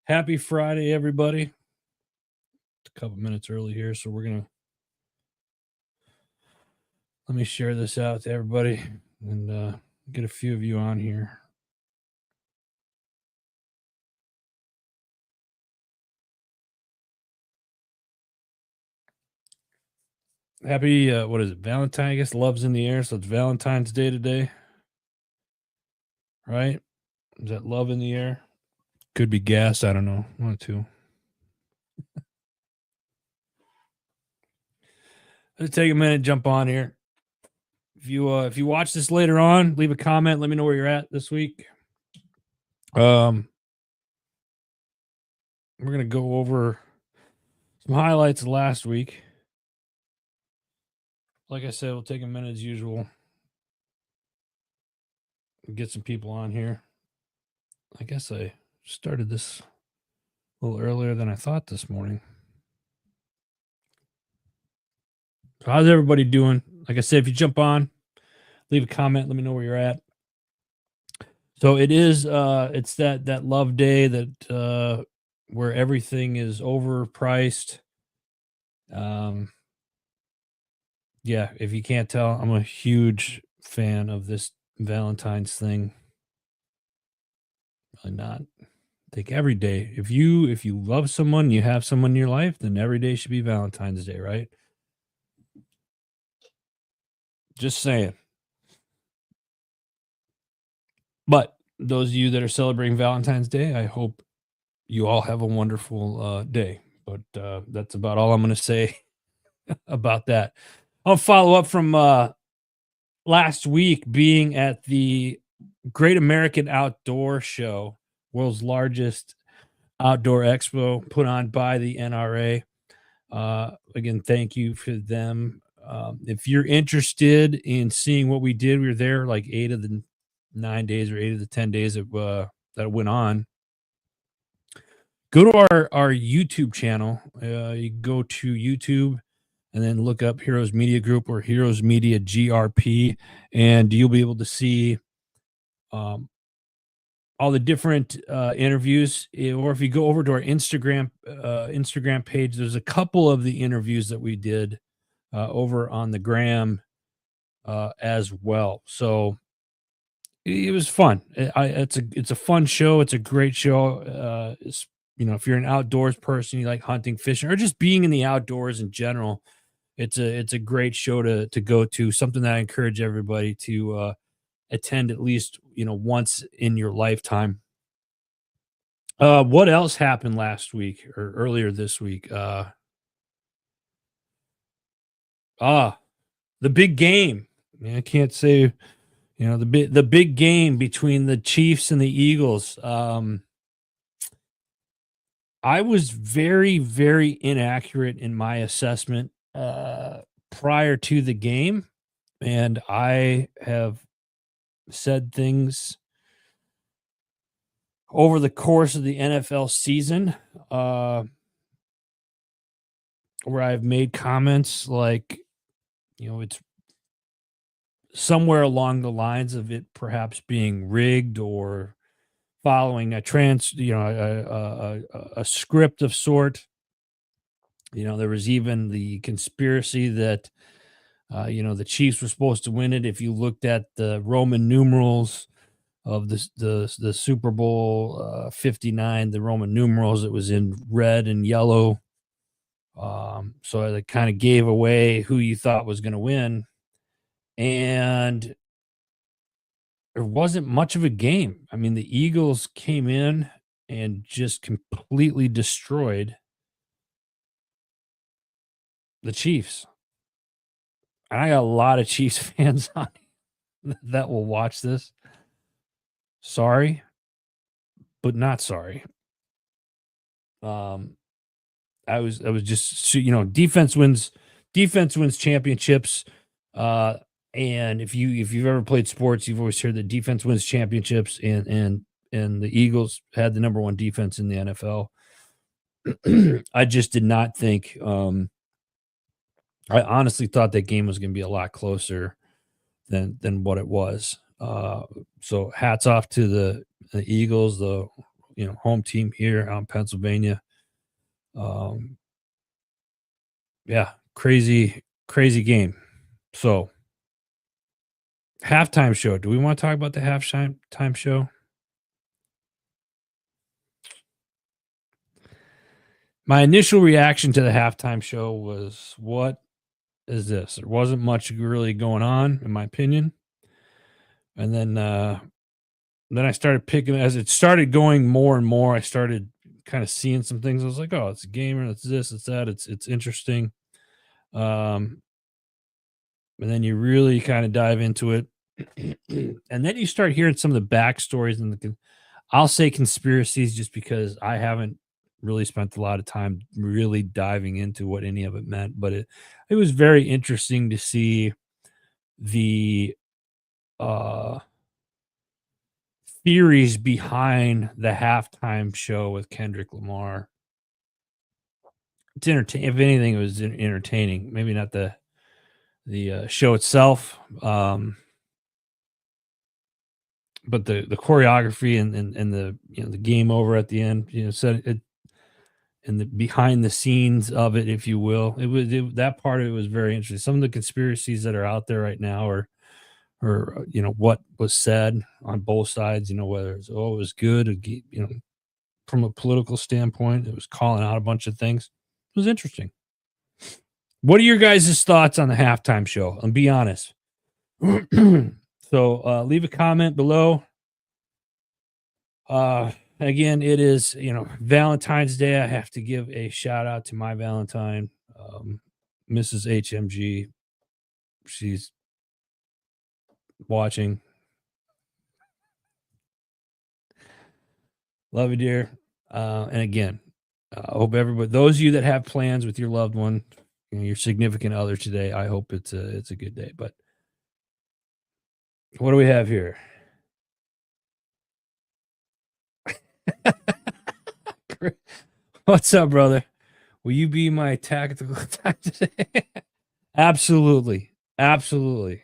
Happy Friday, everybody. A couple minutes early here, so let me share this out to everybody and get a few of you on here. Happy, what is it, Valentine? I guess love's in the air, so it's Valentine's Day today, right? Is that love in the air? Could be gas. I don't know. One or two. Let's take a minute, jump on here. If you watch this later on, leave a comment. Let me know where you're at this week. We're gonna go over some highlights of last week. Like I said, we'll take a minute as usual. Get some people on here. I guess I started this a little earlier than I thought this morning. So how's everybody doing? Like I said, if you jump on, leave a comment, let me know where you're at. So it is it's that love day that where everything is overpriced. Yeah, if you can't tell, I'm a huge fan of this Valentine's thing. Really not. I think every day, if you love someone, you have someone in your life, then every day should be Valentine's Day, right? Just saying. But those of you that are celebrating Valentine's Day, I hope you all have a wonderful day. But that's about all I'm going to say about that. I'll follow up from last week being at the Great American Outdoor Show, world's largest outdoor expo put on by the NRA. Again, thank you for them. If you're interested in seeing what we did, we were there like 8 of the 9 days or 8 of the 10 days that went on. Go to our YouTube channel. You go to YouTube and then look up Heroes Media Group or Heroes Media GRP, and you'll be able to see all the different interviews. Or if you go over to our Instagram page, there's a couple of the interviews that we did over on the gram as well. So it was fun. It's a fun show. It's a great show. If you're an outdoors person, you like hunting, fishing, or just being in the outdoors in general, it's a great show to go to. Something that I encourage everybody to attend at least once in your lifetime. What else happened last week or earlier this week? The big game. I can't say, the big game between the Chiefs and the Eagles. I was very, very inaccurate in my assessment prior to the game, and I have said things over the course of the NFL season where I've made comments like, it's somewhere along the lines of it perhaps being rigged or following a script of sort. There was even the conspiracy that the Chiefs were supposed to win it. If you looked at the Roman numerals of the Super Bowl 59, the Roman numerals, it was in red and yellow. So it kind of gave away who you thought was going to win. And there wasn't much of a game. I mean, the Eagles came in and just completely destroyed the Chiefs. And I got a lot of Chiefs fans on that will watch this. Sorry, but not sorry. I was just defense wins championships. And if you've ever played sports, you've always heard that defense wins championships, and the Eagles had the number one defense in the NFL. I just did not think. I honestly thought that game was going to be a lot closer than what it was. So hats off to the Eagles, the home team here out in Pennsylvania. Um, yeah, crazy game. So, halftime show. Do we want to talk about the halftime time show? My initial reaction to the halftime show was, "What is this?" There wasn't much really going on, in my opinion. And then I started picking as it started going more and more. I started kind of seeing some things. I was like, "Oh, it's a gamer. It's this. It's that. It's interesting." Um, and then you really kind of dive into it, and then you start hearing some of the backstories and I'll say conspiracies just because I haven't really spent a lot of time really diving into what any of it meant, but it was very interesting to see the uh theories behind the halftime show with Kendrick Lamar. It's entertain if anything, it was entertaining. Maybe not the show itself, but the choreography and the the game over at the end, said it and the behind the scenes of it, if you will. That part of it was very interesting. Some of the conspiracies that are out there right now or what was said on both sides, whether it's it was good, from a political standpoint, it was calling out a bunch of things. It was interesting. What are your guys' thoughts on the halftime show? And be honest. So leave a comment below. Again, it is Valentine's Day. I have to give a shout out to my Valentine, Mrs. HMG. She's watching. Love you, dear. And again, I hope everybody, those of you that have plans with your loved one, your significant other today, I hope it's a good day. But what do we have here? What's up, brother? Will you be my tactical time today? Absolutely. Absolutely.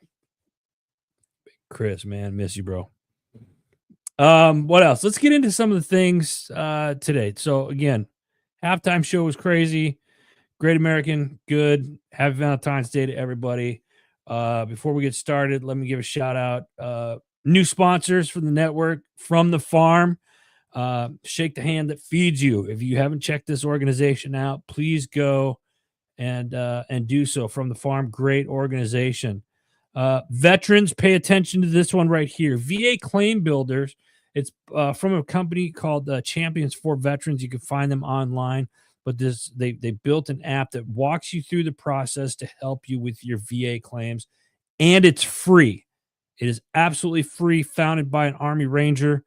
Chris, man, miss you, bro. What else? Let's get into some of the things today. So again, halftime show was crazy. Great American, good. Happy Valentine's Day to everybody. Before we get started, let me give a shout out. New sponsors for the network, From the Farm. Shake the hand that feeds you. If you haven't checked this organization out, please go and do so. From the Farm, great organization. Veterans, pay attention to this one right here. VA Claim Builders. It's from a company called Champions for Veterans. You can find them online, but they built an app that walks you through the process to help you with your VA claims, and it's free. It is absolutely free. Founded by an Army Ranger,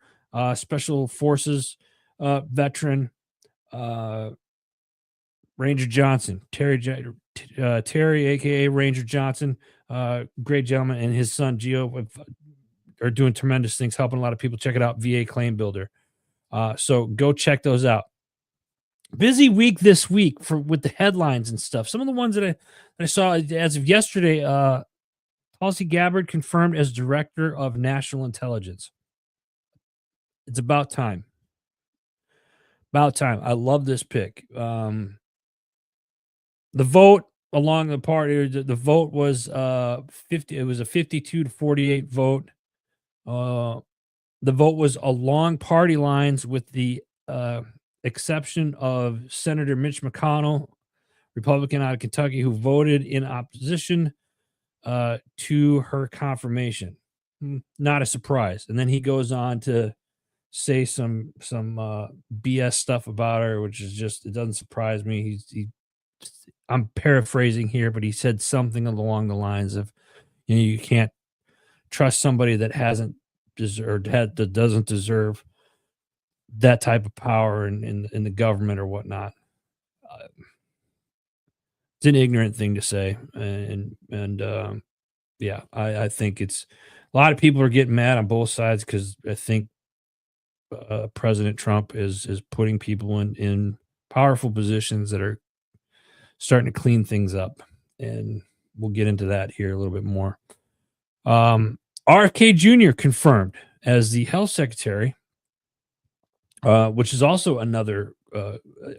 Special Forces veteran, Ranger Johnson, Terry, aka Ranger Johnson, great gentleman, and his son Gio are doing tremendous things, helping a lot of people. Check it out, VA Claim Builder. So go check those out. Busy week this week with the headlines and stuff. Some of the ones that I saw as of yesterday. Tulsi Gabbard confirmed as Director of National Intelligence. It's about time. About time. I love this pick. The vote along the party, the vote was 50. It was a 52-48 vote. The vote was along party lines, with the exception of Senator Mitch McConnell, Republican out of Kentucky, who voted in opposition to her confirmation. Not a surprise. And then he goes on to say some BS stuff about her, which is just, it doesn't surprise me. I'm paraphrasing here, but he said something along the lines of, you can't trust somebody that hasn't deserved, that doesn't deserve that type of power in the government or whatnot. It's an ignorant thing to say, and yeah, I think it's a lot of people are getting mad on both sides because I think President Trump is putting people in powerful positions that are starting to clean things up, and we'll get into that here a little bit more. RFK Jr. confirmed as the health secretary which is also another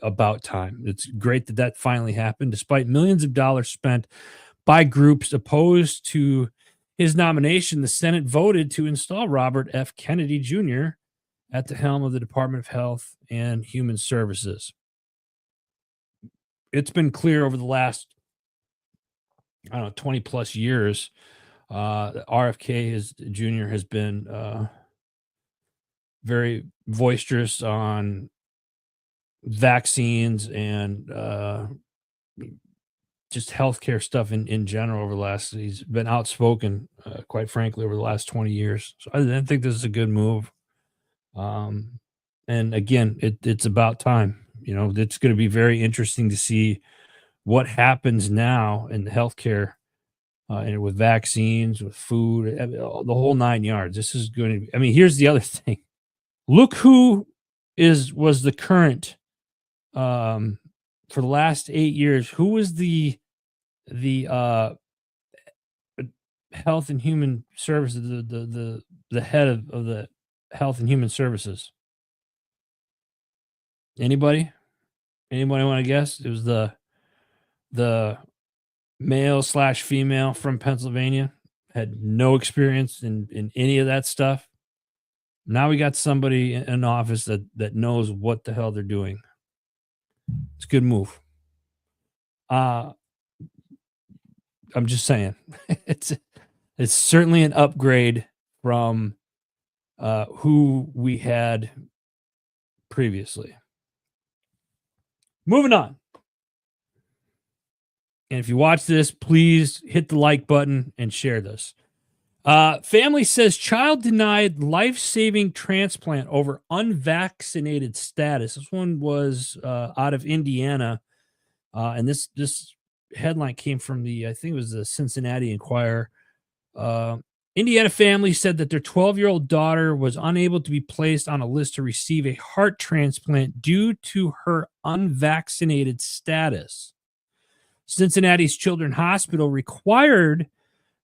about time. It's great that that finally happened, despite millions of dollars spent by groups opposed to his nomination. The Senate voted to install Robert F. Kennedy Jr. at the helm of the Department of Health and Human Services. It's been clear over the last, I don't know, 20 plus years. RFK Jr. has been very boisterous on vaccines and just healthcare stuff in general over the last. He's been outspoken, quite frankly, over the last 20 years. So I think this is a good move. And again, it's about time. It's going to be very interesting to see what happens now in the healthcare and with vaccines, with food, the whole 9 yards. This is going to be, I mean, here's the other thing. Look who was the current for the last 8 years. Who was the health and human services, the head of the health and human services? Anybody? Anybody want to guess? It was the male slash female from Pennsylvania, had no experience in any of that stuff. Now we got somebody in office that knows what the hell they're doing. It's a good move. I'm just saying, it's certainly an upgrade from who we had previously. Moving on. And if you watch this, please hit the like button and share this. Family says child denied life-saving transplant over unvaccinated status. This one was out of Indiana. And this headline came from I think it was the Cincinnati Enquirer. Indiana family said that their 12-year-old daughter was unable to be placed on a list to receive a heart transplant due to her unvaccinated status. Cincinnati's Children's Hospital required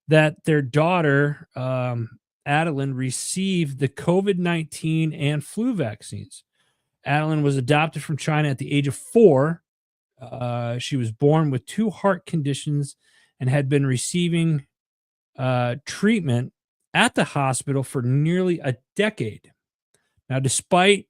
that their daughter, Adeline, receive the COVID-19 and flu vaccines. Adeline was adopted from China at the age of 4. She was born with 2 heart conditions and had been receiving treatment at the hospital for nearly a decade. Now, despite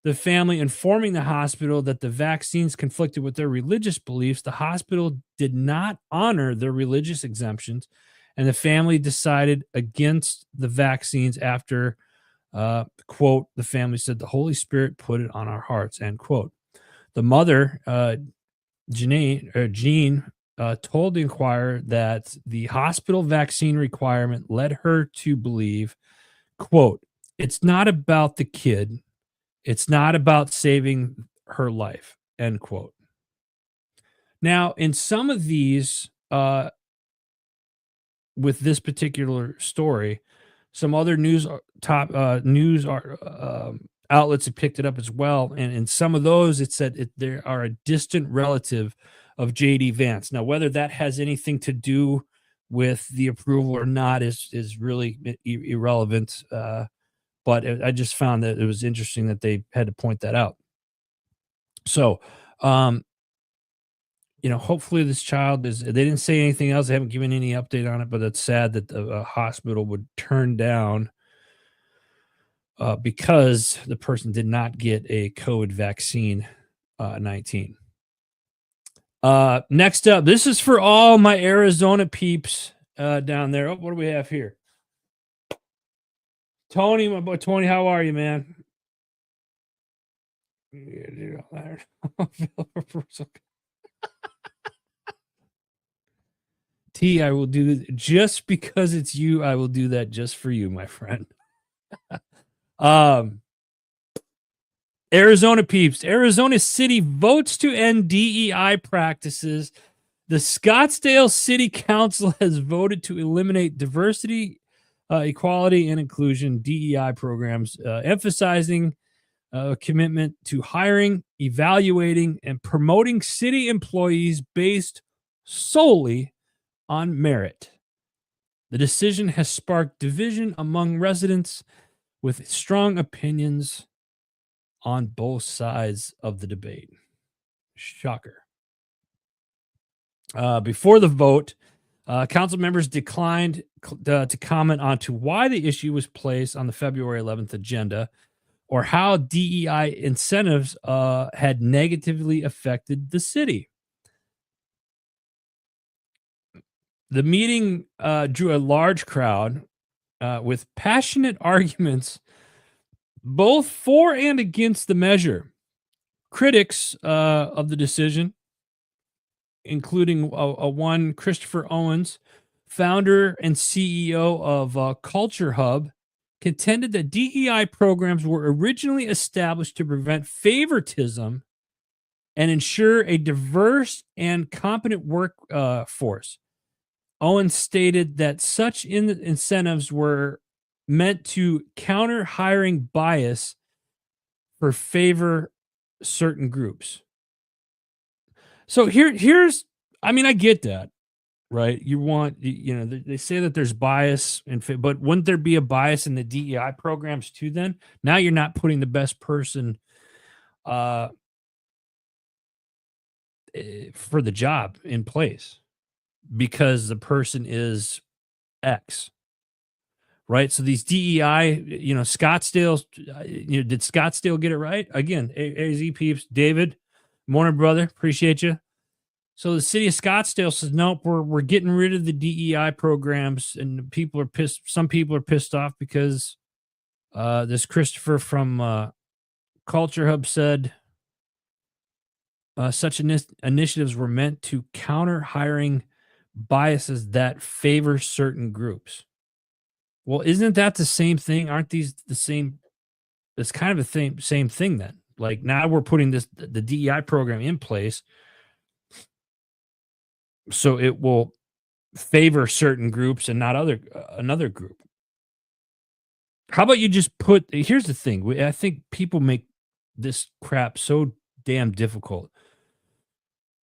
the family informing the hospital that the vaccines conflicted with their religious beliefs, the hospital did not honor their religious exemptions, and the family decided against the vaccines after, quote, the family said, the Holy Spirit put it on our hearts, end quote. The mother, Jean, told the Enquirer that the hospital vaccine requirement led her to believe, quote, it's not about the kid. It's not about saving her life, end quote. Now, in some of these, with this particular story, some other news outlets have picked it up as well. And in some of those, it said they are a distant relative of J.D. Vance. Now, whether that has anything to do with the approval or not is really irrelevant. But I just found that it was interesting that they had to point that out. So, hopefully this child they didn't say anything else. They haven't given any update on it, but it's sad that the hospital would turn down because the person did not get a COVID vaccine 19. Next up, this is for all my Arizona peeps down there. Oh, what do we have here? Tony, my boy Tony, how are you, man? T, I will do just because it's you. I will do that just for you, my friend. Arizona peeps. Arizona City votes to end DEI practices. The Scottsdale City Council has voted to eliminate diversity, equality, and inclusion DEI programs, emphasizing a commitment to hiring, evaluating, and promoting city employees based solely on merit. The decision has sparked division among residents with strong opinions on both sides of the debate. Shocker. Before the vote, council members declined to comment on to why the issue was placed on the February 11th agenda or how DEI incentives had negatively affected the city. The meeting drew a large crowd with passionate arguments both for and against the measure. Critics of the decision, including one Christopher Owens, founder and CEO of Culture Hub, contended that DEI programs were originally established to prevent favoritism and ensure a diverse and competent workforce. Owens stated that such incentives were meant to counter hiring bias for favor certain groups. So here's, I mean, I get that, right? You want, they say that there's bias, but wouldn't there be a bias in the DEI programs too? Then now you're not putting the best person for the job in place because the person is X, right? So these DEI, Scottsdale, did Scottsdale get it right? Again, AZ peeps, David, morning, brother, appreciate you. So the city of Scottsdale says, nope, we're getting rid of the DEI programs, and people are pissed. Some people are pissed off because this Christopher from Culture Hub said such initiatives were meant to counter hiring biases that favor certain groups. Well, isn't that the same thing? Aren't these the same? It's kind of the same thing then. Like now we're putting the DEI program in place so it will favor certain groups and not another group. How about you just here's the thing. I think people make this crap so damn difficult.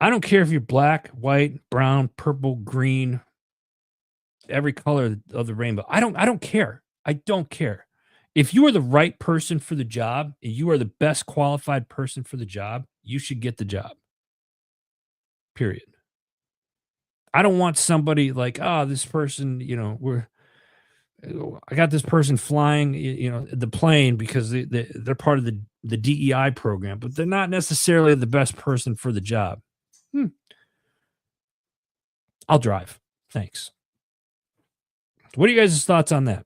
I don't care if you're black, white, brown, purple, green, every color of the rainbow. I don't care. I don't care. If you are the right person for the job, and you are the best qualified person for the job, you should get the job. Period. I don't want somebody like, oh, this person, I got this person flying, the plane because they're part of the DEI program, but they're not necessarily the best person for the job. I'll drive. Thanks. What are you guys' thoughts on that?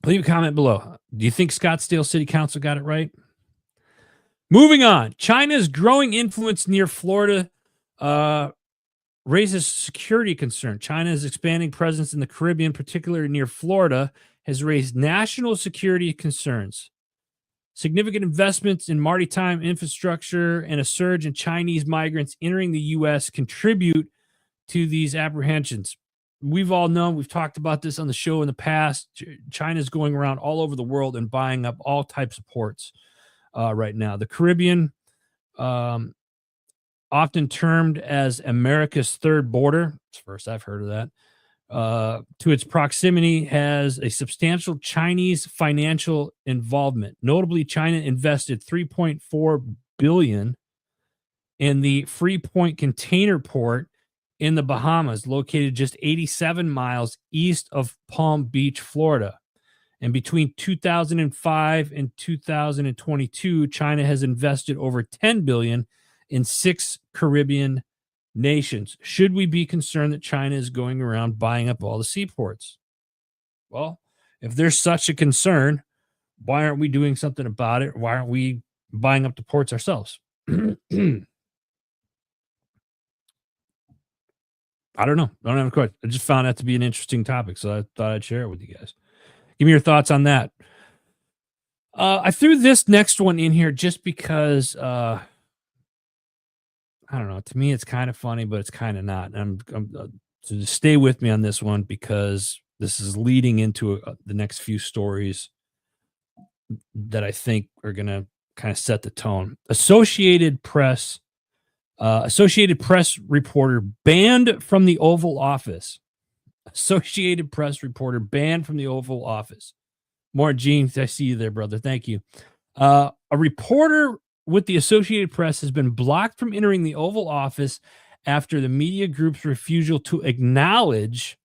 Leave a comment below. Do you think Scottsdale City Council got it right? Moving on. China's growing influence near Florida raises security concern. China's expanding presence in the Caribbean, particularly near Florida, has raised national security concerns. Significant investments in maritime infrastructure and a surge in Chinese migrants entering the U.S. contribute to these apprehensions. We've all known, we've talked about this on the show in the past. China's going around all over the world and buying up all types of ports right now. The Caribbean, often termed as America's third border, it's the first I've heard of that, to its proximity has a substantial Chinese financial involvement. Notably, China invested $3.4 billion in the Freeport container port in the Bahamas, located just 87 miles east of Palm Beach, Florida. And between 2005 and 2022, China has invested over $10 billion in 6 Caribbean nations. Should we be concerned that China is going around buying up all the seaports? Well, if there's such a concern, why aren't we doing something about it? Why aren't we buying up the ports ourselves? I don't know. I don't have a question. I just found that to be an interesting topic, so I thought I'd share it with you guys. Give me your thoughts on that. I threw this next one in here just because I don't know. To me, it's kind of funny, but it's kind of not. So just stay with me on this one because this is leading into the next few stories that I think are going to kind of set the tone. Associated Press reporter banned from the Oval Office. Associated Press reporter banned from the Oval Office. More Gene, I see you there, brother. Thank you. A reporter with the Associated Press has been blocked from entering the Oval Office after the media group's refusal to acknowledge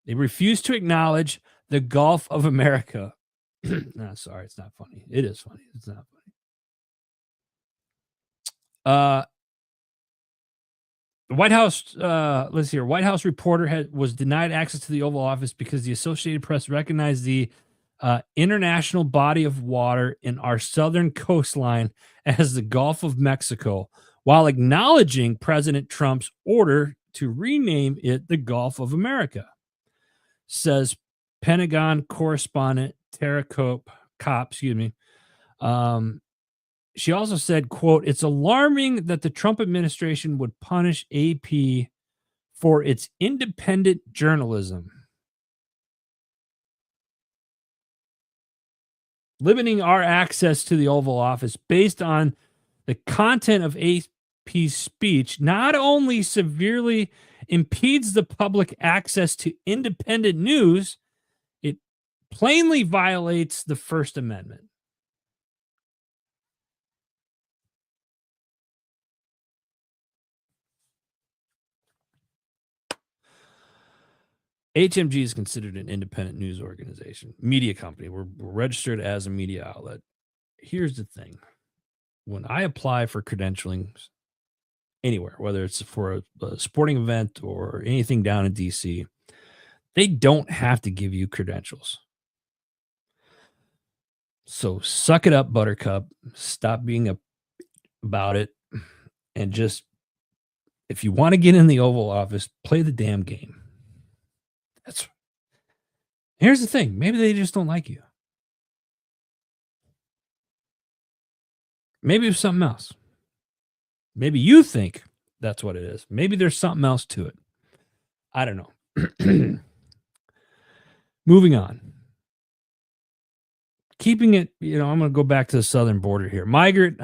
they refuse to acknowledge the Gulf of America. No, sorry, it's not funny. It is funny. It's not funny. The White House, let's see here. White House reporter was denied access to the Oval Office because the Associated Press recognized the international body of water in our southern coastline as the Gulf of Mexico, while acknowledging President Trump's order to rename it the Gulf of America, says Pentagon correspondent Tara Kopp, she also said, quote, "It's alarming that the Trump administration would punish AP for its independent journalism, limiting our access to the Oval Office based on the content of AP's speech not only severely impedes the public access to independent news, it plainly violates the First Amendment." HMG is considered an independent news organization, media company. We're registered as a media outlet. Here's the thing. When I apply for credentialing anywhere, whether it's for a sporting event or anything down in DC, they don't have to give you credentials. So suck it up, Buttercup. Stop being about it. And just, if you want to get in the Oval Office, play the damn game. Here's the thing. Maybe they just don't like you. Maybe it's something else. Maybe you think that's what it is. Maybe there's something else to it. I don't know. Moving on. Keeping it, I'm going to go back to the southern border here. Migrant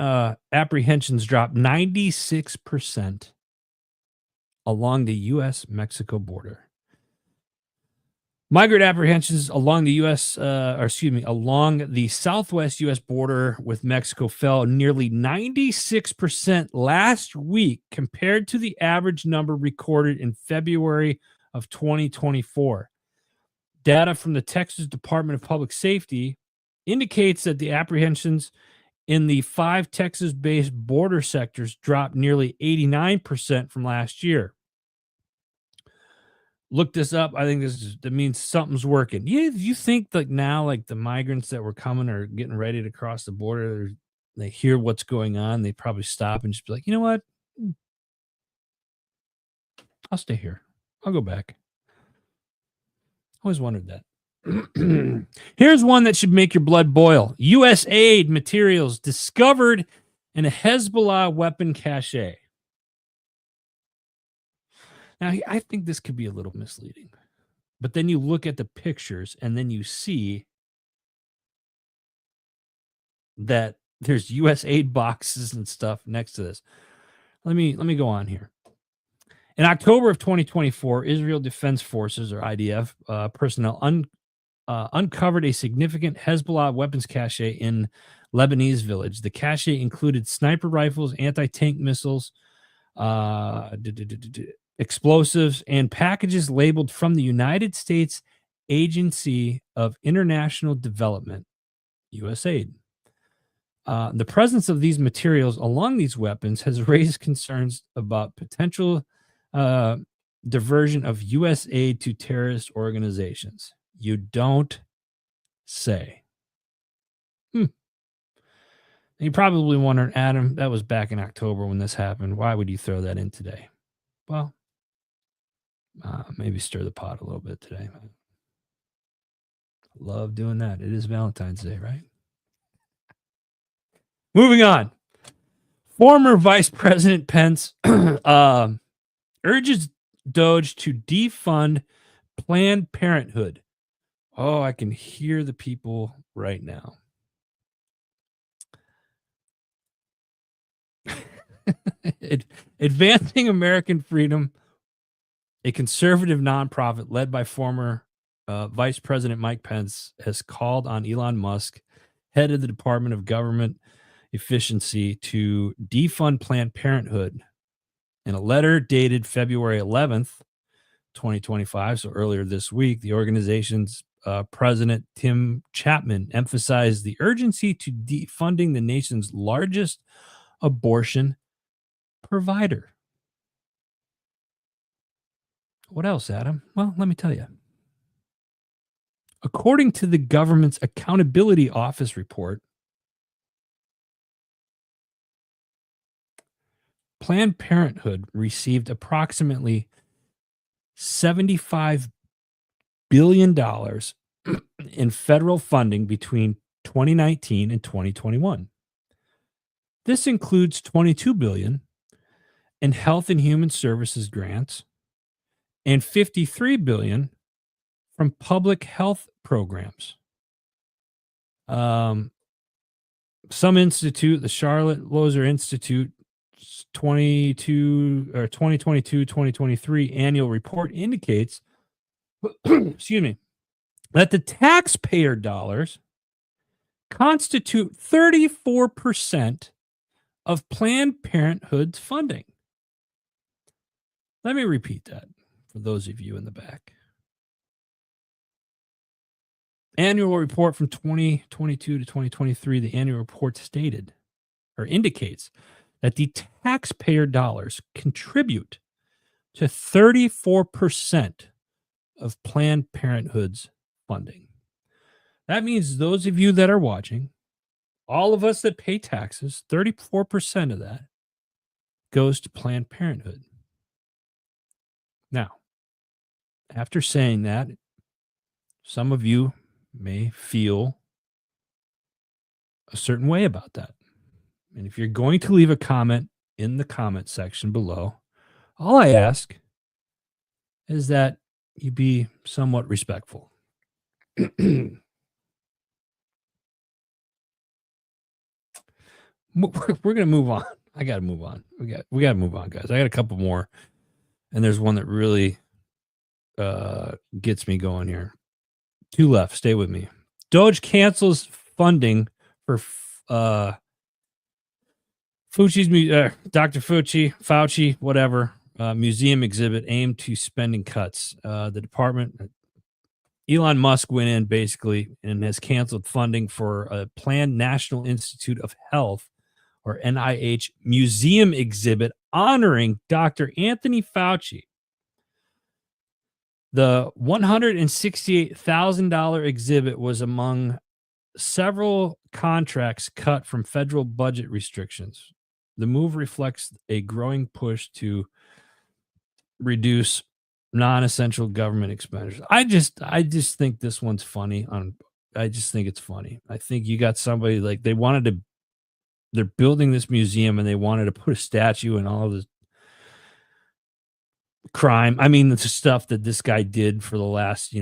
apprehensions dropped 96% along the U.S.-Mexico border. Migrant apprehensions along the along the southwest U.S. border with Mexico fell nearly 96% last week compared to the average number recorded in February of 2024. Data from the Texas Department of Public Safety indicates that the apprehensions in the 5 Texas-based border sectors dropped nearly 89% from last year. Look this up. I think that means something's working. Yeah, you think now the migrants that were coming are getting ready to cross the border, they hear what's going on, they probably stop and just be like, you know what? I'll stay here. I'll go back. Always wondered that. Here's one that should make your blood boil. U.S. aid materials discovered in a Hezbollah weapon cache. Now, I think this could be a little misleading, but then you look at the pictures and then you see that there's U.S. aid boxes and stuff next to this. Let me go on here. In October of 2024, Israel Defense Forces, or IDF, personnel uncovered a significant Hezbollah weapons cache in Lebanese village. The cache included sniper rifles, anti-tank missiles, explosives, and packages labeled from the United States Agency of International Development, USAID. The presence of these materials along these weapons has raised concerns about potential diversion of U.S. aid to terrorist organizations. You don't say. You're probably wondering, Adam, that was back in October when this happened. Why would you throw that in today? Well, maybe stir the pot a little bit today. Love doing that. It is Valentine's Day, right? Moving on. Former Vice President Pence urges Doge to defund Planned Parenthood. Oh, I can hear the people right now. Advancing American Freedom, a conservative nonprofit led by former Vice President Mike Pence, has called on Elon Musk head of the Department of Government Efficiency, to defund Planned Parenthood. In a letter dated February 11th, 2025, so earlier this week, the organization's president, Tim Chapman, emphasized the urgency to defunding the nation's largest abortion provider. What else, Adam? Well, let me tell you. According to the government's Accountability Office report, Planned Parenthood received approximately $75 billion in federal funding between 2019 and 2021. This includes $22 billion in Health and Human Services grants and $53 billion from public health programs. Some institute, the Charlotte Lozer Institute, 2022-2023 annual report indicates excuse me, that the taxpayer dollars constitute 34% of Planned Parenthood's funding. Let me repeat that for those of you in the back. Annual report from 2022 to 2023, the annual report stated or indicates that the taxpayer dollars contribute to 34% of Planned Parenthood's funding. That means those of you that are watching, all of us that pay taxes, 34% of that goes to Planned Parenthood. Now, after saying that, some of you may feel a certain way about that. And if you're going to leave a comment in the comment section below, all I ask is that you be somewhat respectful. We're going to move on. I got to move on. We got to move on, guys. I got a couple more, and there's one that really gets me going here. Two left. Stay with me. Doge cancels funding for Dr. Fauci, whatever, museum exhibit aimed to spending cuts. The department, Elon Musk went in basically and has canceled funding for a planned National Institute of Health, or NIH, museum exhibit honoring Dr. Anthony Fauci. The $168,000 exhibit was among several contracts cut from federal budget restrictions. The move reflects a growing push to reduce non-essential government expenditures. I just think this one's funny. I just think it's funny. I think you got somebody like they're building this museum and they wanted to put a statue and all of this crime. I mean, the stuff that this guy did for the last,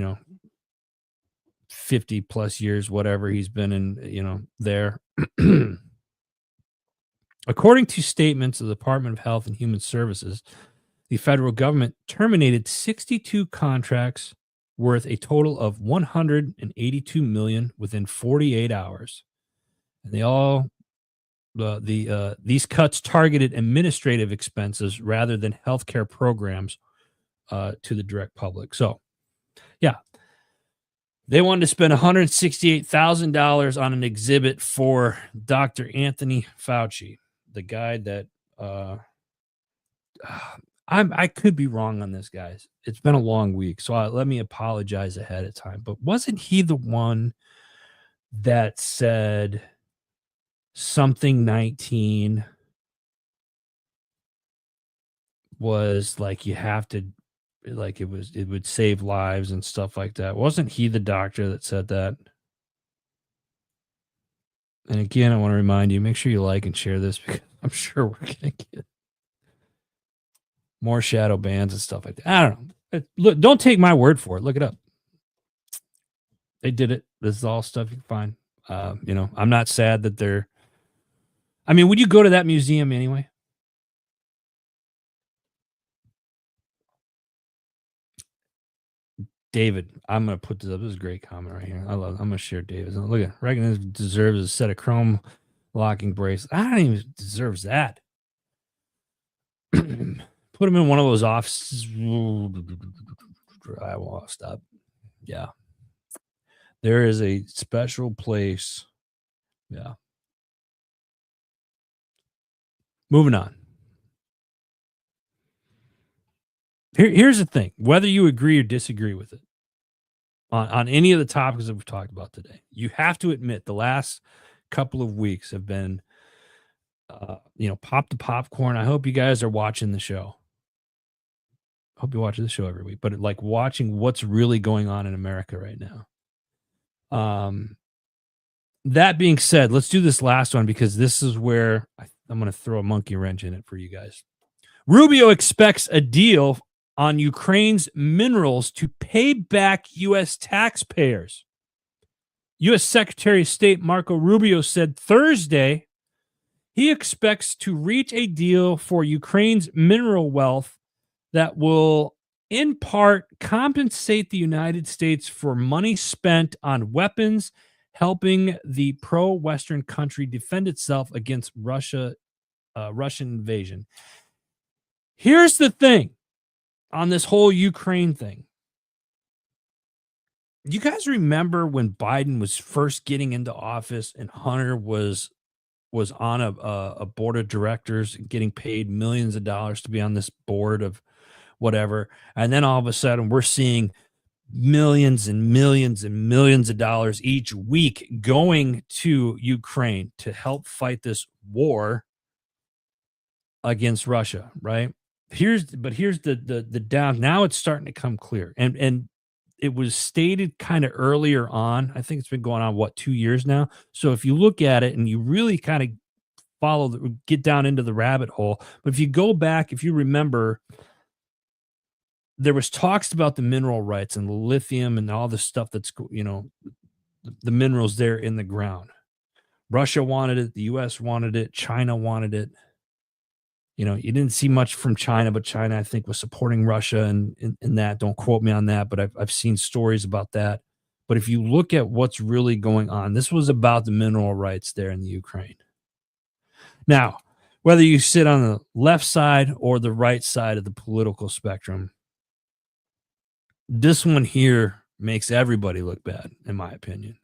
50 plus years, whatever he's been in, there. According to statements of the Department of Health and Human Services, the federal government terminated 62 contracts worth a total of $182 million within 48 hours. And they all these cuts targeted administrative expenses rather than healthcare programs to the direct public. So, yeah, they wanted to spend $168,000 on an exhibit for Dr. Anthony Fauci, the guy that I could be wrong on this, guys. It's been a long week, so let me apologize ahead of time. But wasn't he the one that said something 19 was like you have to, like it would save lives and stuff like that? Wasn't he the doctor that said that? And again, I want to remind you, make sure you like and share this because I'm sure we're going to get more shadow bans and stuff like that. I don't know. Look, don't take my word for it. Look it up. They did it. This is all stuff you can find. I'm not sad that they're. I mean, would you go to that museum anyway? David, I'm gonna put this up. This is a great comment right here. I love. I'm gonna share David's. Look at Reagan deserves a set of chrome locking bracelets. I don't even deserves that. Put him in one of those offices. I won't stop. Yeah, there is a special place. Yeah. Moving on. Here's the thing. Whether you agree or disagree with it on any of the topics that we've talked about today, you have to admit the last couple of weeks have been, pop the popcorn. I hope you guys are watching the show. Hope you're watching the show every week, but like watching what's really going on in America right now. That being said, let's do this last one because this is where I'm going to throw a monkey wrench in it for you guys. Rubio expects a deal on Ukraine's minerals to pay back U.S. taxpayers. U.S. Secretary of State Marco Rubio said Thursday he expects to reach a deal for Ukraine's mineral wealth that will, in part, compensate the United States for money spent on weapons, helping the pro-Western country defend itself against Russian invasion. Here's the thing on this whole Ukraine thing. You guys remember when Biden was first getting into office and Hunter was on a board of directors getting paid millions of dollars to be on this board of whatever, and then all of a sudden we're seeing millions and millions and millions of dollars each week going to Ukraine to help fight this war against Russia, right? Here's the down. Now it's starting to come clear, and it was stated kind of earlier on. I think it's been going on 2 years now. So if you look at it and you really kind of get down into the rabbit hole, but if you go back, if you remember, there was talks about the mineral rights and the lithium and all the stuff that's the minerals there in the ground. Russia wanted it, the U.S. wanted it, China wanted it. You didn't see much from China, but China, I think, was supporting Russia and that. Don't quote me on that, but I've seen stories about that. But if you look at what's really going on, this was about the mineral rights there in the Ukraine. Now, whether you sit on the left side or the right side of the political spectrum, this one here makes everybody look bad, in my opinion,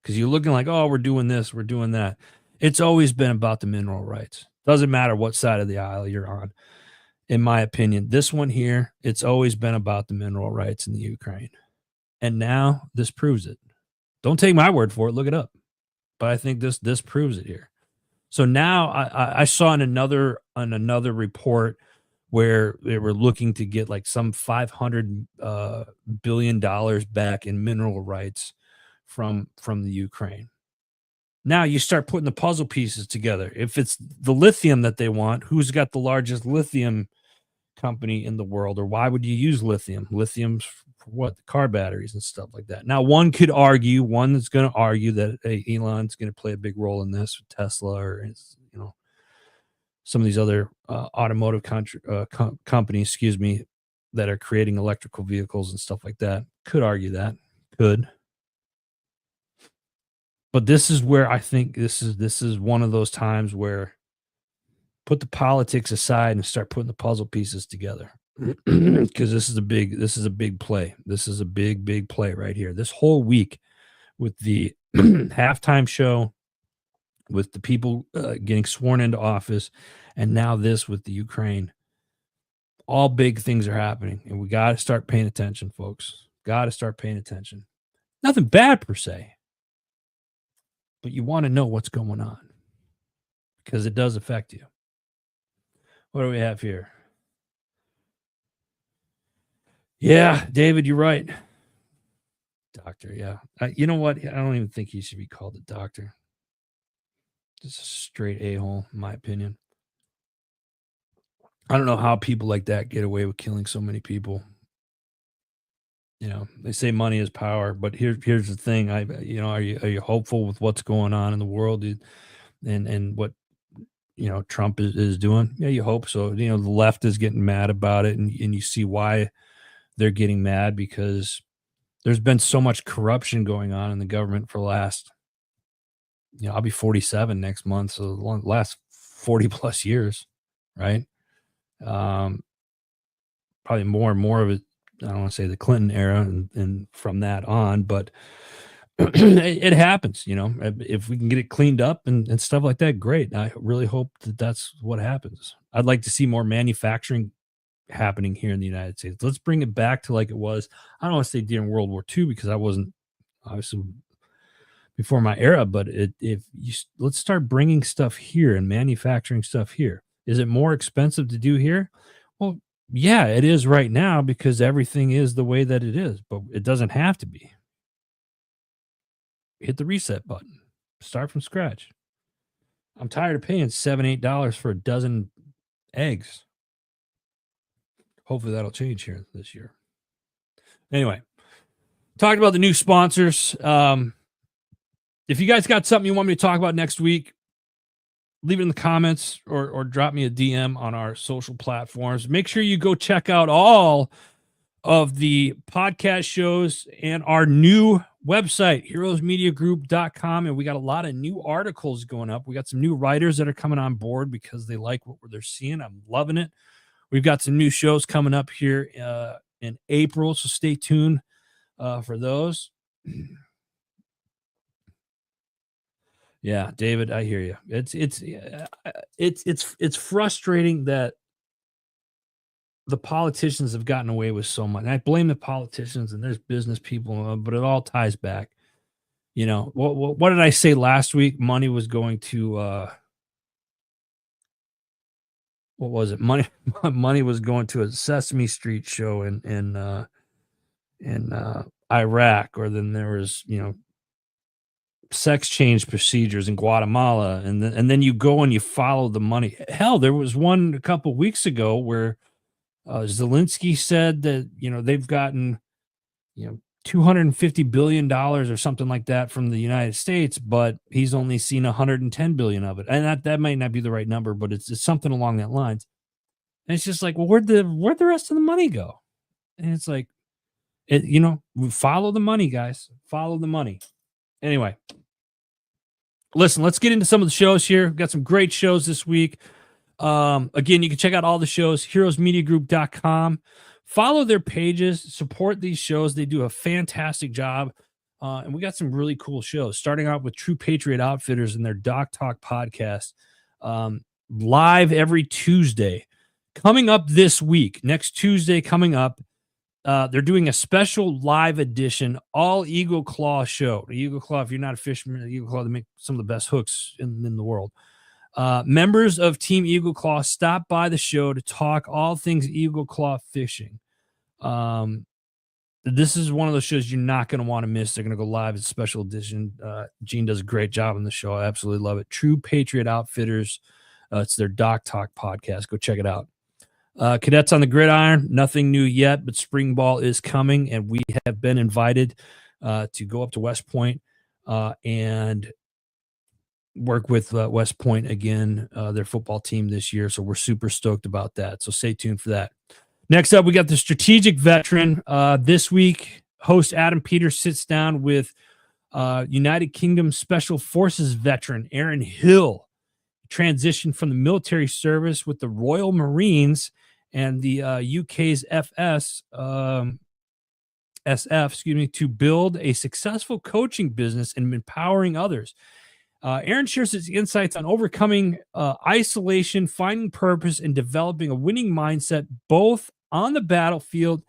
because you're looking like, oh, we're doing this, we're doing that. It's always been about the mineral rights. Doesn't matter what side of the aisle you're on, in my opinion. This one here, it's always been about the mineral rights in the Ukraine. And now this proves it. Don't take my word for it. Look it up. But I think this proves it here. So now I saw in another report where they were looking to get like some $500 billion back in mineral rights from the Ukraine. Now you start putting the puzzle pieces together. If it's the lithium that they want, who's got the largest lithium company in the world? Or why would you use lithium? Lithium's for what? The car batteries and stuff like that. Now, one that's going to argue that, hey, Elon's going to play a big role in this, Tesla, or some of these other automotive companies, that are creating electrical vehicles and stuff like that. Could argue that. Could. But this is where I think this is one of those times where put the politics aside and start putting the puzzle pieces together. Because this is a big play. This is a big play right here. This whole week with the halftime show, with the people getting sworn into office, and now this with the Ukraine. All big things are happening, and we got to start paying attention, folks. Got to start paying attention. Nothing bad per se, but you want to know what's going on because it does affect you. What do we have here? Yeah, David, you're right. Doctor, yeah. You know what? I don't even think he should be called a doctor. Just a straight a-hole, in my opinion. I don't know how people like that get away with killing so many people. They say money is power, but here's the thing. Are you hopeful with what's going on in the world, and what Trump is doing? Yeah, you hope so. The left is getting mad about it, and you see why they're getting mad, because There's been so much corruption going on in the government for the last, I'll be 47 next month, so the last 40 plus years, right? Um, Probably more and more of it. I don't want to say the Clinton era and from that on, but it happens, if we can get it cleaned up and stuff like that, great. I really hope that that's what happens. I'd like to see more manufacturing happening here in the United States. Let's bring it back to like it was. I don't want to say during World War II because I wasn't obviously before my era, but let's start bringing stuff here and manufacturing stuff here. Is it more expensive to do here? Well, yeah, it is right now because everything is the way that it is, but it doesn't have to be. Hit the reset button. Start from scratch. I'm tired of paying $7, $8 for a dozen eggs. Hopefully that'll change here this year. Anyway, talked about the new sponsors. If you guys got something you want me to talk about next week, leave it in the comments or drop me a DM on our social platforms. Make sure you go check out all of the podcast shows and our new website, heroesmediagroup.com. And we got a lot of new articles going up. We got some new writers that are coming on board because they like what they're seeing. I'm loving it. We've got some new shows coming up here in April, so stay tuned for those. Yeah, David, I hear you. It's frustrating that the politicians have gotten away with so much. And I blame the politicians, and there's business people, but it all ties back. What did I say last week? Money was going to what was it? Money was going to a Sesame Street show in Iraq, or then there was sex change procedures in Guatemala, and then you go and you follow the money. Hell, there was one a couple weeks ago where Zelensky said that they've gotten $250 billion or something like that from the United States, but he's only seen 110 billion of it, and that might not be the right number, but it's something along that lines. And it's just like, well, where'd the rest of the money go? And it's like, we follow the money, guys. Follow the money. Anyway, listen, let's get into some of the shows here. We've got some great shows this week. Again, you can check out all the shows, heroesmediagroup.com. Follow their pages, support these shows. They do a fantastic job. And we got some really cool shows, starting out with True Patriot Outfitters and their Doc Talk podcast, live every Tuesday. Coming up this week, next Tuesday coming up, they're doing a special live edition, all Eagle Claw show. The Eagle Claw, if you're not a fisherman, the Eagle Claw, they make some of the best hooks in the world. Members of Team Eagle Claw stop by the show to talk all things Eagle Claw fishing. This is one of those shows you're not going to want to miss. They're going to go live. It's a special edition. Gene does a great job on the show. I absolutely love it. True Patriot Outfitters. It's their Doc Talk podcast. Go check it out. Cadets on the Gridiron, nothing new yet, but spring ball is coming, and we have been invited to go up to West Point and work with West Point again, their football team this year. So we're super stoked about that. So stay tuned for that. Next up, we got the strategic veteran. This week, host Adam Peters sits down with United Kingdom Special Forces veteran Aaron Hill, transitioned from the military service with the Royal Marines and the UK's SF, to build a successful coaching business and empowering others. Aaron shares his insights on overcoming isolation, finding purpose, and developing a winning mindset, both on the battlefield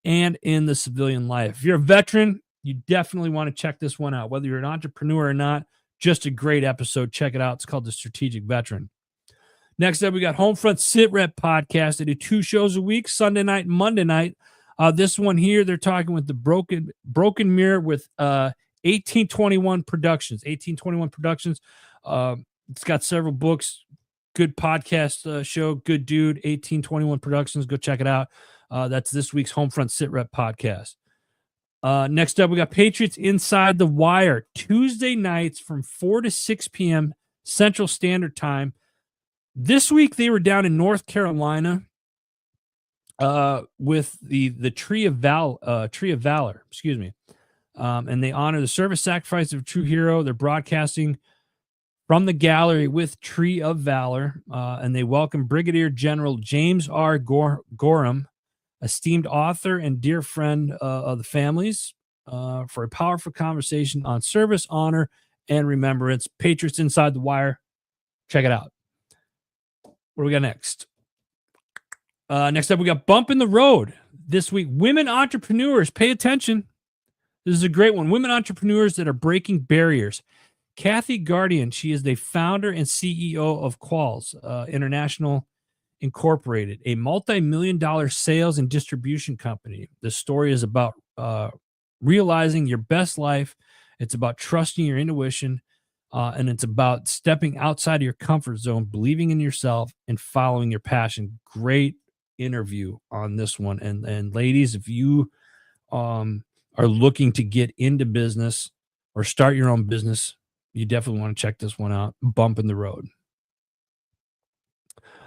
and in the civilian life. If you're a veteran, you definitely want to check this one out. Whether you're an entrepreneur or not, just a great episode. Check it out. It's called The Strategic Veteran. Next up, we got Homefront Sit Rep podcast. They do 2 shows a week, Sunday night and Monday night. This one here, they're talking with the Broken Mirror with 1821 Productions. 1821 Productions. It's got several books. Good podcast show. Good dude. 1821 Productions. Go check it out. That's this week's Homefront Sit Rep podcast. Next up, we got Patriots Inside the Wire. Tuesday nights from 4 to 6 p.m. Central Standard Time. This week, they were down in North Carolina with the Tree of Valor, excuse me. And they honor the service sacrifice of a true hero. They're broadcasting from the gallery with Tree of Valor, and they welcome Brigadier General James R. Gorham, esteemed author and dear friend of the families, for a powerful conversation on service, honor, and remembrance. Patriots Inside the Wire. Check it out. What do we got next? Next up, we got Bump in the Road. This week, women entrepreneurs, pay attention. This is a great one. Women entrepreneurs that are breaking barriers. Kathy Guardian, she is the founder and CEO of Qualls International Incorporated, a multi-million-dollar sales and distribution company. The story is about realizing your best life. It's about trusting your intuition, and it's about stepping outside of your comfort zone, believing in yourself, and following your passion. Great interview on this one. And ladies, if you are looking to get into business or start your own business, you definitely want to check this one out. Bump in the Road.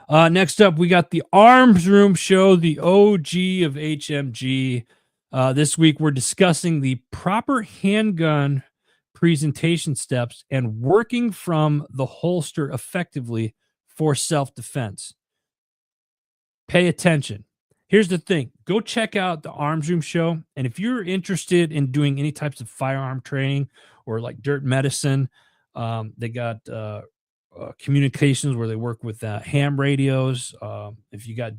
Next up, we got the Arms Room Show, the OG of HMG. This week, we're discussing the proper handgun presentation steps and working from the holster effectively for self-defense. Pay attention. Here's the thing. Go check out the Arms Room Show. And if you're interested in doing any types of firearm training or like dirt medicine, they got communications where they work with ham radios. If you got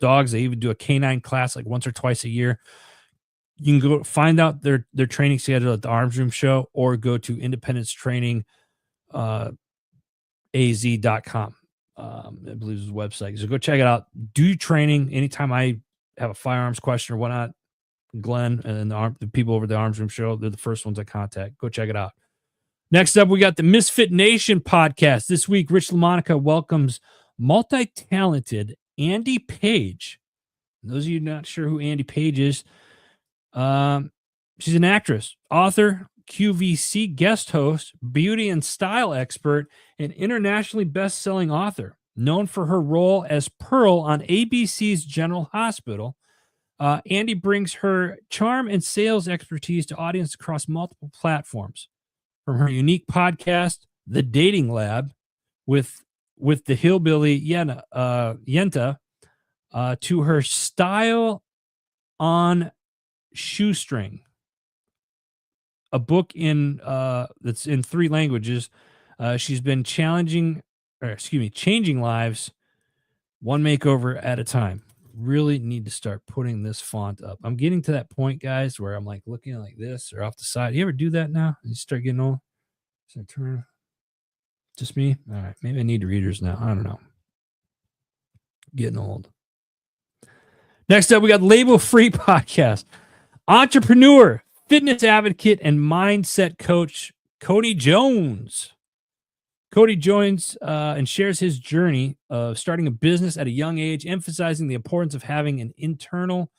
dogs, they even do a canine class like once or twice a year. You can go find out their training schedule at the Arms Room Show or go to independencetraining.az.com. I believe is the website. So go check it out. Do training anytime I have a firearms question or whatnot. Glenn and the people over the Arms Room Show, they're the first ones I contact. Go check it out. Next up, we got the Misfit Nation podcast. This week, Rich LaMonica welcomes multi-talented Andy Page. Those of you not sure who Andy Page is, she's an actress, author, QVC guest host, beauty and style expert, and internationally best-selling author, known for her role as Pearl on ABC's General Hospital. Andy brings her charm and sales expertise to audiences across multiple platforms. From her unique podcast, The Dating Lab, with the hillbilly Yenta, to her style on shoestring, a book that's in 3 languages. She's been changing lives one makeover at a time. Really need to start putting this font up. I'm getting to that point, guys, where I'm like looking like this or off the side. You ever do that now? You start getting old. So turn. Just me? All right. Maybe I need readers now. I don't know. Getting old. Next up, we got Label Free Podcast. Entrepreneur, fitness advocate, and mindset coach, Cody Jones. Cody joins and shares his journey of starting a business at a young age, emphasizing the importance of having an internal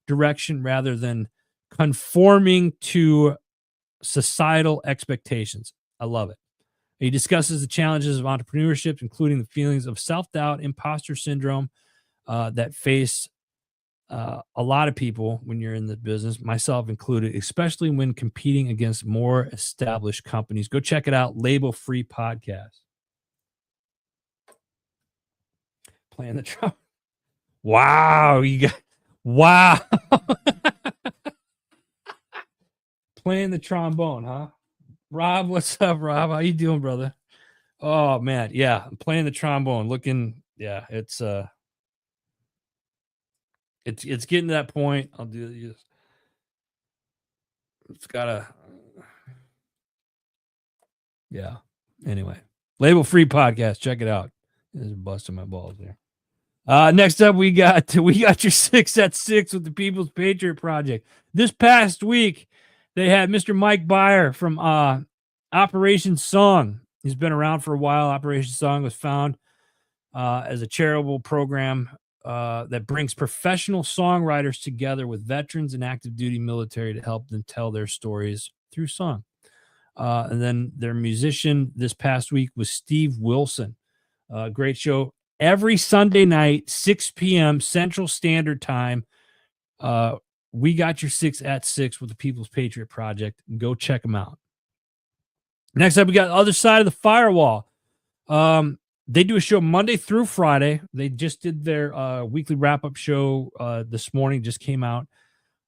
direction rather than conforming to societal expectations. I love it. He discusses the challenges of entrepreneurship, including the feelings of self-doubt, imposter syndrome that face a lot of people when you're in the business, myself included, especially when competing against more established companies. Go check it out. Label Free Podcast. Playing the drum. Wow. Wow. Playing the trombone, huh? Rob, what's up, Rob? How you doing, brother? Oh man, yeah, I'm playing the trombone. Yeah, it's getting to that point. I'll do this. It's gotta, yeah. Anyway, Label Free Podcast. Check it out. This is busting my balls there. Next up, we got your 6 at 6 with the People's Patriot Project. This past week, they had Mr. Mike Byer from Operation Song. He's been around for a while. Operation Song was found as a charitable program that brings professional songwriters together with veterans and active duty military to help them tell their stories through song. And then their musician this past week was Steve Wilson. Great show. every Sunday night, 6 p.m. Central Standard Time. Uh, we got your 6 at 6 with the People's Patriot Project. Go check them out. Next up, we got Other Side of the Firewall. They do a show Monday through Friday. They just did their weekly wrap-up show this morning, just came out.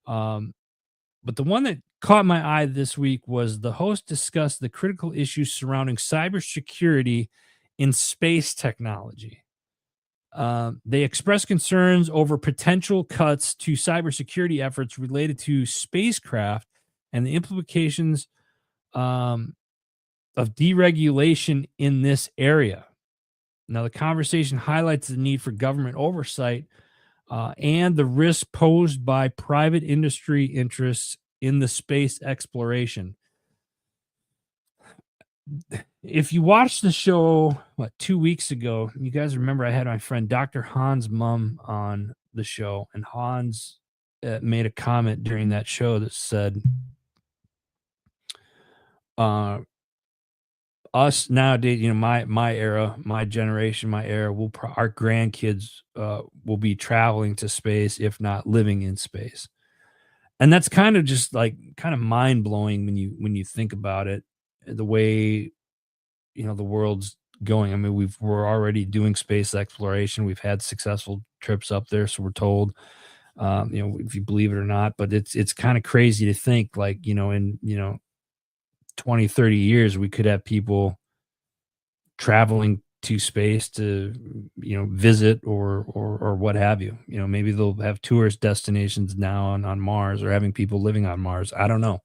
But the one that caught my eye this week was the host discussed the critical issues surrounding cybersecurity in space technology. They expressed concerns over potential cuts to cybersecurity efforts related to spacecraft and the implications of deregulation in this area. Now, the conversation highlights the need for government oversight and the risk posed by private industry interests in the space exploration. If you watched the show, 2 weeks ago, you guys remember I had my friend Dr. Hans' mom on the show, and Hans made a comment during that show that said, us nowadays, my era, my generation, my era, our grandkids will be traveling to space, if not living in space. And that's kind of just kind of mind blowing when you think about it, the way the world's going. I mean, we're already doing space exploration. We've had successful trips up there, so we're told. If you believe it or not, but it's kind of crazy to think in 20, 30 years we could have people traveling to space to visit or what have you. Maybe they'll have tourist destinations now on Mars, or having people living on Mars. I don't know,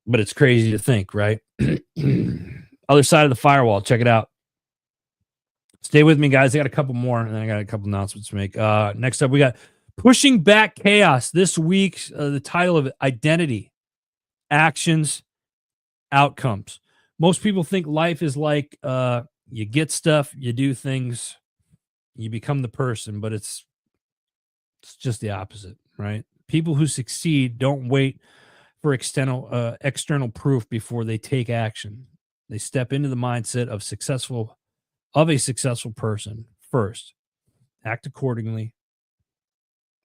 but it's crazy to think, right? Other Side of the Firewall, check it out. Stay with me, guys. I got a couple more, and then I got a couple announcements to make. Next up, we got Pushing Back Chaos. This week, the title of it, Identity, Actions, Outcomes. Most people think life is like you get stuff, you do things, you become the person, but it's just the opposite, right? People who succeed don't wait for external proof before they take action. They step into the mindset of a successful person first, act accordingly,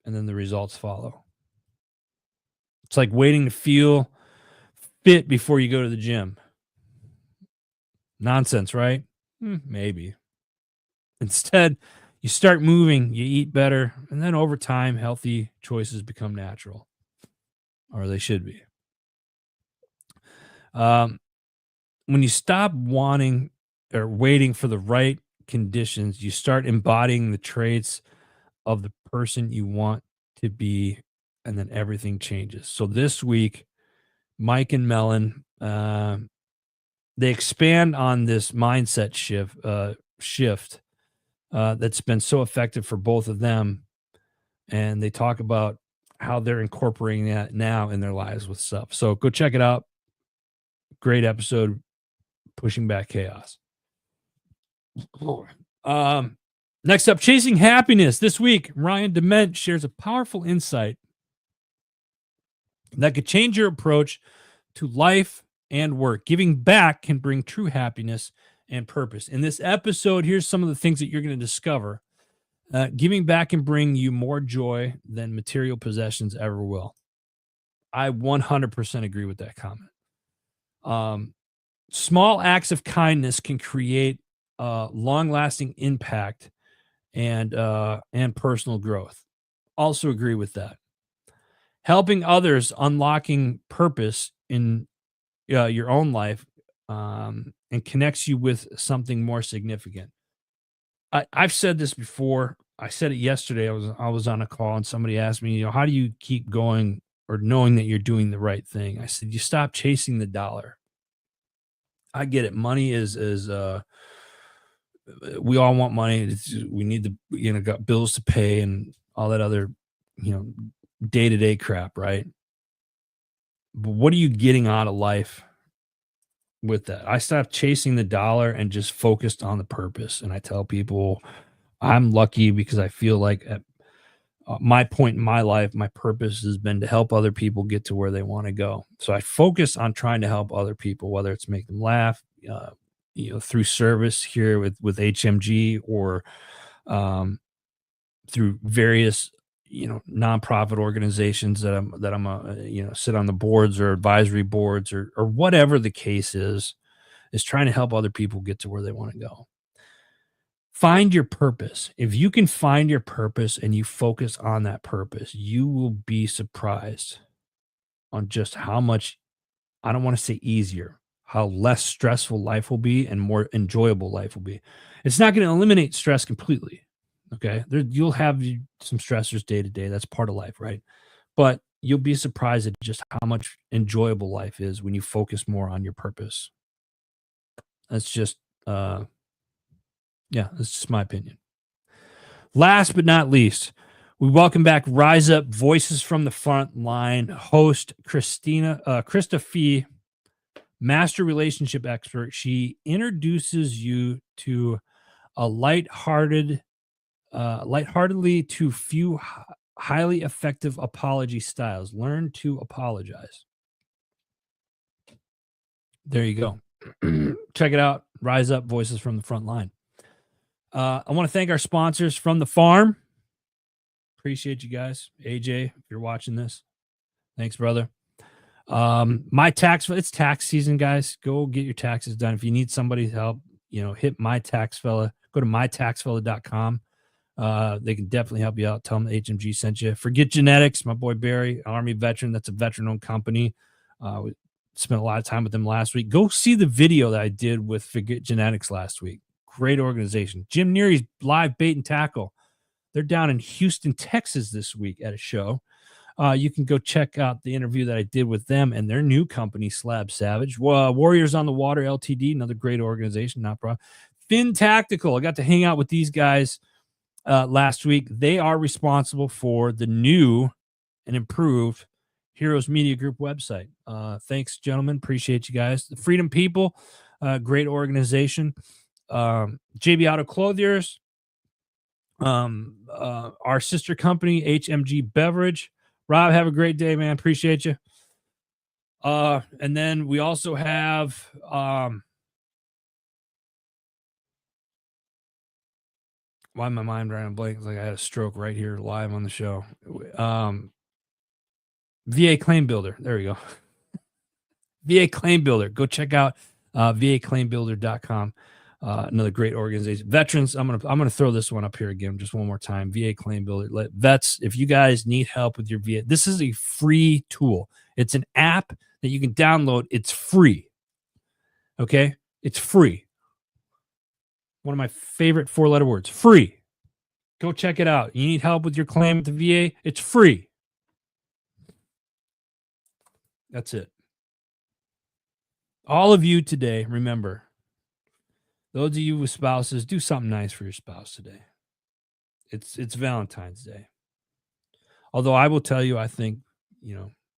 and then the results follow. It's like waiting to feel fit before you go to the gym. Nonsense, right? Maybe. Instead, you start moving, you eat better, and then over time, healthy choices become natural, or they should be. When you stop wanting or waiting for the right conditions, you start embodying the traits of the person you want to be, and then everything changes. So this week, Mike and Mellon, they expand on this mindset shift that's been so effective for both of them, and they talk about how they're incorporating that now in their lives with stuff. So go check it out. Great episode, Pushing Back Chaos. Next up, Chasing Happiness. This week, Ryan Dement shares a powerful insight that could change your approach to life and work. Giving back can bring true happiness and purpose. In this episode, here's some of the things that you're going to discover. Giving back can bring you more joy than material possessions ever will. I 100% agree with that comment. Small acts of kindness can create long-lasting impact and personal growth. Also agree with that. Helping others, unlocking purpose in your own life, and connects you with something more significant. I've said this before. I said it yesterday. I was on a call and somebody asked me, how do you keep going or knowing that you're doing the right thing? I said, you stop chasing the dollar. I get it. Money is we all want money. We need to, got bills to pay and all that other, day-to-day crap, right? But what are you getting out of life with that? I stopped chasing the dollar and just focused on the purpose. And I tell people I'm lucky because I feel like at my point in my life, my purpose has been to help other people get to where they want to go. So I focus on trying to help other people, whether it's make them laugh, through service here with HMG or um, through various nonprofit organizations that I'm sit on the boards or advisory boards or whatever the case is trying to help other people get to where they want to go. Find your purpose. If you can find your purpose and you focus on that purpose, you will be surprised on just how much, I don't want to say easier, how less stressful life will be and more enjoyable life will be. It's not going to eliminate stress completely. Okay. You'll have some stressors day to day. That's part of life, right? But you'll be surprised at just how much enjoyable life is when you focus more on your purpose. That's just, that's just my opinion. Last but not least, we welcome back Rise Up Voices from the Front Line host Krista Fee, master relationship expert. She introduces you to a lightheartedly to few highly effective apology styles. Learn to apologize. There you go. Check it out. Rise Up Voices from the Front Line. I want to thank our sponsors from the farm. Appreciate you guys. AJ, if you're watching this, thanks, brother. It's tax season, guys. Go get your taxes done. If you need somebody to help, hit My Tax Fella. Go to mytaxfella.com. They can definitely help you out. Tell them the HMG sent you. Forget Genetics, my boy Barry, Army veteran. That's a veteran-owned company. We spent a lot of time with them last week. Go see the video that I did with Forget Genetics last week. Great organization. Jim Neary's live bait and tackle. They're down in Houston, Texas this week at a show. You can go check out the interview that I did with them and their new company, Slab Savage. Warriors on the Water LTD, another great organization, not problem. Fin Tactical. I got to hang out with these guys last week. They are responsible for the new and improved Heroes Media Group website. Thanks, gentlemen. Appreciate you guys. The Freedom People, great organization. JB Auto Clothiers, our sister company, HMG Beverage. Rob, have a great day, man. Appreciate you. And then we also have why my mind ran blank? It's like I had a stroke right here live on the show. VA Claim Builder. There we go. VA Claim Builder. Go check out VAClaimbuilder.com. Another great organization. Veterans, I'm gonna throw this one up here again just one more time. VA Claim Builder. Let vets, if you guys need help with your VA, this is a free tool. It's an app that you can download. It's free. Okay? It's free. One of my favorite 4-letter words. Free. Go check it out. You need help with your claim at the VA? It's free. That's it. All of you today, remember, those of you with spouses, do something nice for your spouse today. It's Valentine's Day. Although I will tell you, I think,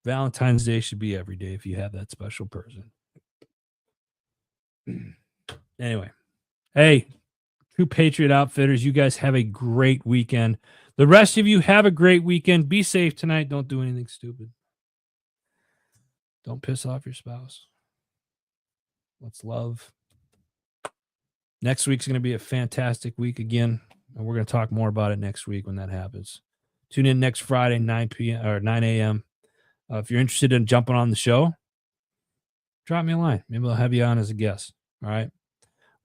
Valentine's Day should be every day if you have that special person. Anyway, hey, True Patriot Outfitters, you guys have a great weekend. The rest of you have a great weekend. Be safe tonight. Don't do anything stupid. Don't piss off your spouse. Let's love. Next week's going to be a fantastic week again, and we're going to talk more about it next week when that happens. Tune in next Friday, 9 p.m. or 9 a.m. If you're interested in jumping on the show, drop me a line. Maybe I'll have you on as a guest. All right.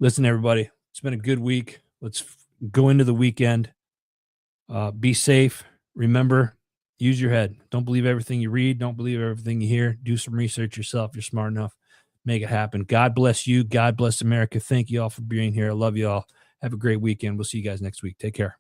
Listen, everybody, it's been a good week. Let's go into the weekend. Be safe. Remember, use your head. Don't believe everything you read. Don't believe everything you hear. Do some research yourself. You're smart enough. Make it happen. God bless you. God bless America. Thank you all for being here. I love you all. Have a great weekend. We'll see you guys next week. Take care.